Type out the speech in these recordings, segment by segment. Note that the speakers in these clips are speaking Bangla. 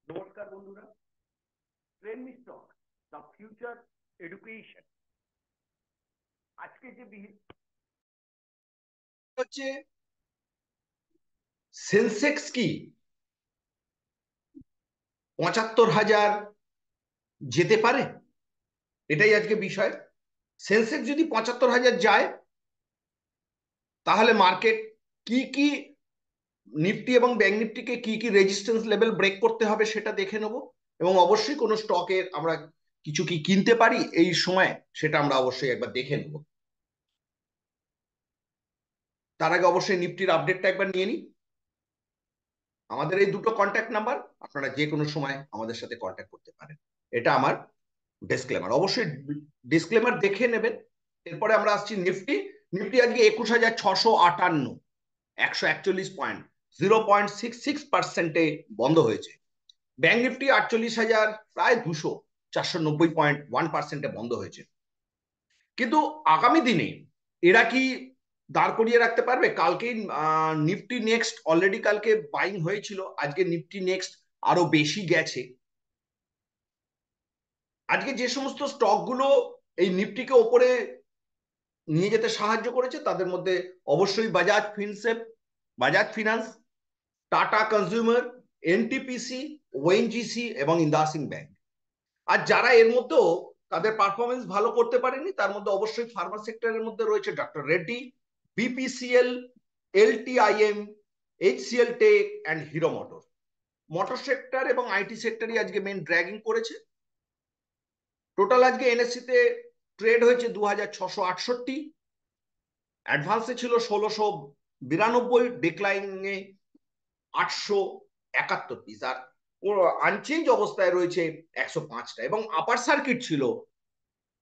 নমস্কার বন্ধুরা, trend stock the future education. আজকে যে হচ্ছে সেন্সেক্স কি ৭৫,০০০ যেতে পারে, এটাই আজকে বিষয়। সেন্সেক্স যদি ৭৫,০০০ যায় তাহলে মার্কেট কি কি নিফটি এবং ব্যাংক নিফটিকে কি কি রেজিস্ট্যান্স লেভেল ব্রেক করতে হবে সেটা দেখে নেব, এবং অবশ্যই কোনো স্টকের আমরা কিছু কি কিনতে পারি এই সময় সেটা আমরা অবশ্যই একবার দেখে নেব। তার আগে অবশ্যই নিফটির আপডেটটা একবার নিয়ে নিই। আমাদের এই দুটো কন্ট্যাক্ট নাম্বার, আপনারা যে কোনো সময় আমাদের সাথে কন্ট্যাক্ট করতে পারেন। এটা আমার ডিসক্লেমার, অবশ্যই ডিসক্লেমার দেখে নেবেন। এরপরে আমরা আসছি নিফটি। নিফটি আজকে ২১,৬৫৮, ১৪১ পয়েন্ট, 0.66% বন্ধ হয়েছে। ব্যাংক নিফটি ৪৮,০০০, প্রায় ২০০, ৪৯০.1% বন্ধ হয়েছে। কিন্তু আগামী দিনে এরা কি দাঁড় করিয়ে রাখতে পারবে? কালকেই নিফটি নেক্সট অলরেডি কালকে বাইং হয়েছিল, আজকে নিফটি নেক্সট আরো বেশি গেছে। আজকে যে সমস্ত স্টকগুলো এই নিফটিকে ওপরে নিয়ে যেতে সাহায্য করেছে তাদের মধ্যে অবশ্যই Bajaj finance, tata consumer, NTPC, ONGC এবং ইন্দাসিন ব্যাংক। আর যারা এর মধ্যেও তাদের পারফরমেন্স ভালো করতে পারেনি তার মধ্যে অবশ্যই ফার্মা সেক্টরের মধ্যে রয়েছে doctor Reddy, BPCL, LTIM, HCL tech and Hero motor. Motor sector এবং আইটি সেক্টরই আজকে মেন ড্র্যাগিং করেছে। টোটাল আজকে এনএসসি তে ট্রেড হয়েছে ২৬৬৮, অ্যাডভান্সে ছিল ১৬৯২, ডিক্লাইনে ৮৭১ পিস, আর আনচেঞ্জ অবস্থায় রয়েছে ১০৫টা। এবং আপার সার্কিট ছিল,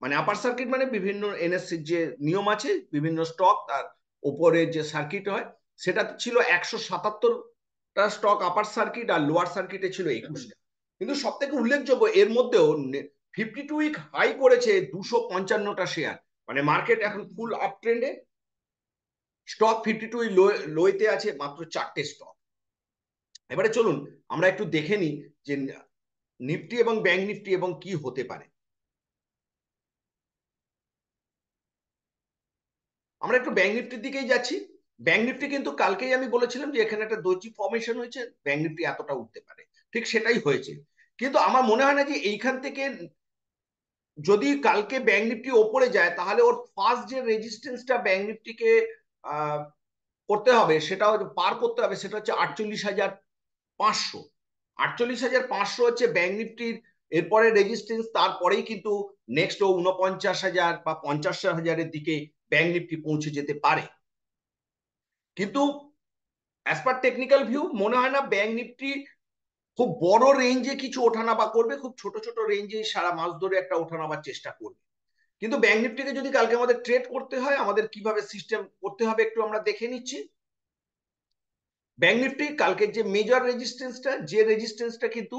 মানে আপার সার্কিট মানে বিভিন্ন এনএসসির যে নিয়ম আছে, বিভিন্ন স্টক তার উপরে যে সার্কিট হয় সেটাতে ছিল ১৭৭টা স্টক আপার সার্কিট, আর লোয়ার সার্কিটে ছিল ২১টা। কিন্তু সব থেকে উল্লেখযোগ্য এর মধ্যেও 52 উইক হাই করেছে ২৫৫টা শেয়ার, মানে মার্কেট এখন ফুল আপ ট্রেন্ডে। স্টক 52 লোয়েতে আছে মাত্র 4টে স্টক। এবারে চলুন আমরা একটু দেখে নিই যে নিফটি এবং ব্যাংক নিফটি এবং কি হতে পারে। আমরা একটু ব্যাংক নিফটির দিকেই যাচ্ছি। ব্যাংক নিফটি কিন্তু কালকেই আমি বলেছিলাম যে এখানে একটা দর্জি ফর্মেশন হয়েছে, ব্যাংক নিফটি এতটা উঠতে পারে, ঠিক সেটাই হয়েছে। কিন্তু আমার মনে হয় না যে এইখান থেকে যদি কালকে ব্যাংক নিফটি ওপরে যায় তাহলে ওর ফার্স্ট যে রেজিস্ট্যান্সটা ব্যাংক নিফটিকে করতে হবে, সেটা পার করতে হবে, সেটা হচ্ছে ৪৮,৫০০। ৪৮,৫০০ হচ্ছে ব্যাংক নিফটির এরপরে রেজিস্ট্যান্স। তারপরেই কিন্তু নেক্সট ৪৯,০০০ বা ৫০,০০০-এর দিকে ব্যাংক নিফটি পৌঁছে যেতে পারে। কিন্তু অ্যাজ পার টেকনিক্যাল ভিউ মনে হয় না ব্যাংক নিফটি খুব বড় রেঞ্জে কিছু ওঠানামা করবে, খুব ছোট ছোট রেঞ্জে সারা মাস ধরে একটা ওঠানামার চেষ্টা করবে। কিন্তু ব্যাংক নিফটিকে যদি কালকে আমাদের ট্রেড করতে হয়, আমাদের কিভাবে সিস্টেম করতে হবে একটু আমরা দেখে নিচ্ছি। ব্যাংক নিফটি কালকের যে মেজর রেজিস্ট্যান্সটা কিন্তু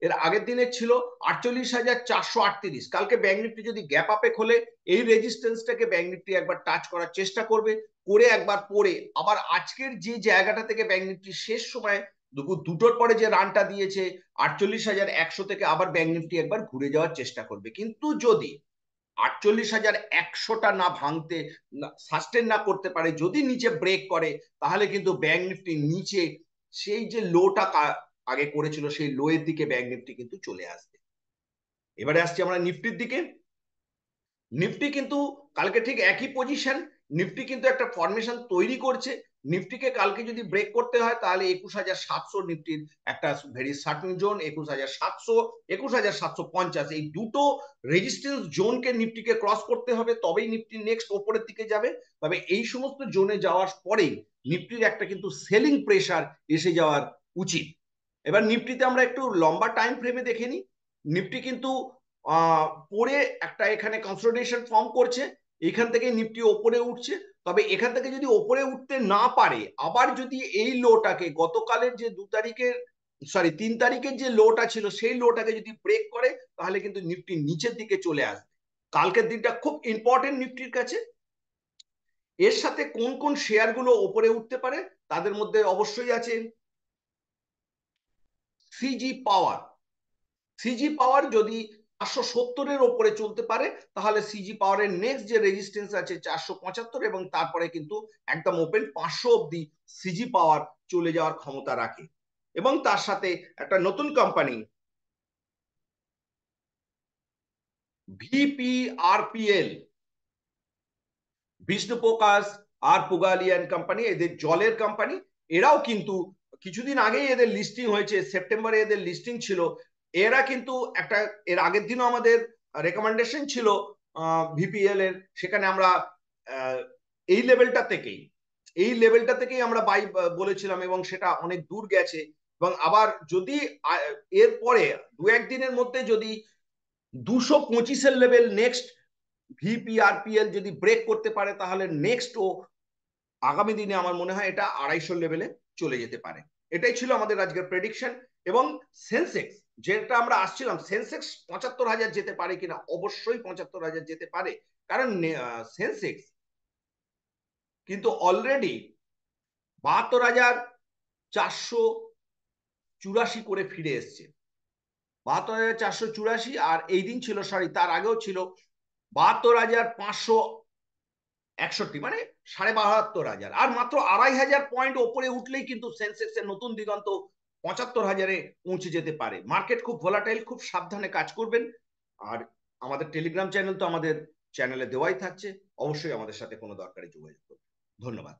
এর আগের দিনের ছিল ৪৮,৪৩৮। কালকে ব্যাংক নিফটি যদি গ্যাপ আপে খোলে এই রেজিস্ট্যান্সটাকে ব্যাংক নিফটি একবার টাচ করার চেষ্টা করবে, করে একবার পরে আবার আজকের যে জায়গাটা থেকে ব্যাংক নিফটি শেষ সময় দুপুর ২টোর পরে যে রানটা দিয়েছে ৪৮,১০০ থেকে আবার ব্যাংক নিফটি একবার ঘুরে যাওয়ার চেষ্টা করবে। কিন্তু যদি ৪৮,১০০টা না ভাঙতে, সাস্টেন না করতে পারে, যদি নিচে ব্রেক করে, তাহলে কিন্তু ব্যাংক নিফটি নিচে সেই যে লোটা আগে করেছিল সেই লোয়ের দিকে ব্যাংক নিফটি কিন্তু চলে আসবে। এবারে আসছি আমরা নিফটির দিকে। নিফটি কিন্তু কালকে ঠিক একই পজিশন, নিফটি কিন্তু একটা ফরমেশন তৈরি করছে। নিফটিকে কালকে যদি ব্রেক করতে হয় তাহলে ২১,৭০০ নিফটির একটা ভেরি সার্টেন জোন, ২১,৭০০, ২১,৭৫০, এই দুটো রেজিস্ট্যান্স জোনকে নিফটিকে ক্রস করতে হবে, তবেই নিফটি নেক্সট ওপরের দিকে যাবে। তবে এই সমস্ত জোনে যাওয়ার পরেই নিফটির একটা কিন্তু সেলিং প্রেসার এসে যাওয়ার উচিত। এবার নিফটিতে আমরা একটু লম্বা টাইম ফ্রেমে দেখে নিই। নিফটি কিন্তু পরে একটা এখানে কনসলিডেশন ফর্ম করছে, এখান থেকে নিফটি ওপরে উঠছে। তবে এখান থেকে যদি ওপরে উঠতে না পারে, আবার যদি এই লোটাকে গতকালের যে ৩ তারিখের যে লোটা ছিল সেই লোটাকে যদি ব্রেক করে তাহলে কিন্তু নিফটি নিচের দিকে চলে আসবে। কালকের দিনটা খুব ইম্পর্টেন্ট নিফটির কাছে। এর সাথে কোন কোন শেয়ারগুলো ওপরে উঠতে পারে তাদের মধ্যে অবশ্যই আছে সিজি পাওয়ার যদি 470-এর ওপরে চলতে পারে, তাহলে সিজি পাওয়ারের নেক্সট যে রেজিস্ট্যান্স আছে 475, এবং তারপরে কিন্তু একদম ওপেন 500 অব্দি সিজি পাওয়ার চলে যাওয়ার ক্ষমতা রাখে। এবং তার সাথে একটা নতুন কোম্পানি ভিপিআরপিএল, বিষ্ণু প্রকাশ আর পুগালিয়ান কোম্পানি, এদের জলের কোম্পানি, এরাও কিন্তু কিছুদিন আগেই এদের লিস্টিং হয়েছে, সেপ্টেম্বরে এদের লিস্টিং ছিল। এরা কিন্তু একটা, এর আগের দিনও আমাদের রেকমেন্ডেশন ছিল ভিপিএল এর, সেখানে আমরা এই লেভেলটা থেকেই আমরা বাই বলেছিলাম, এবং সেটা অনেক দূর গেছে। এবং আবার যদি এরপরে দু একদিনের মধ্যে যদি 225-এর লেভেল নেক্সট ভিপিআরপিএল যদি ব্রেক করতে পারে, তাহলে নেক্সট ও আগামী দিনে আমার মনে হয় এটা 250 লেভেলে চলে যেতে পারে। এটাই ছিল আমাদের আজকের প্রেডিকশন। এবং সেন্সেক্স, যেটা আমরা আসছিলাম, সেন্সেক্স 75,000 যেতে পারে কিনা, অবশ্যই 75,000 যেতে পারে, কারণ সেন্সেক্স কিন্তু অলরেডি 72,484 করে ফিরে এসছে। 72,484, আর এই দিন ছিল, সরি তার আগেও ছিল 72,561, মানে 72,500, আর মাত্র 2,500 পয়েন্ট ওপরে উঠলেই কিন্তু সেন্সেক্সের নতুন দিগন্ত 75,000-এ পৌঁছে যেতে পারে। মার্কেট খুব ভোলাটাইল, খুব সাবধানে কাজ করবেন। আর আমাদের টেলিগ্রাম চ্যানেল তো আমাদের চ্যানেলে দেওয়াই থাকছে, অবশ্যই আমাদের সাথে কোনো দরকারে যোগাযোগ করবেন। ধন্যবাদ।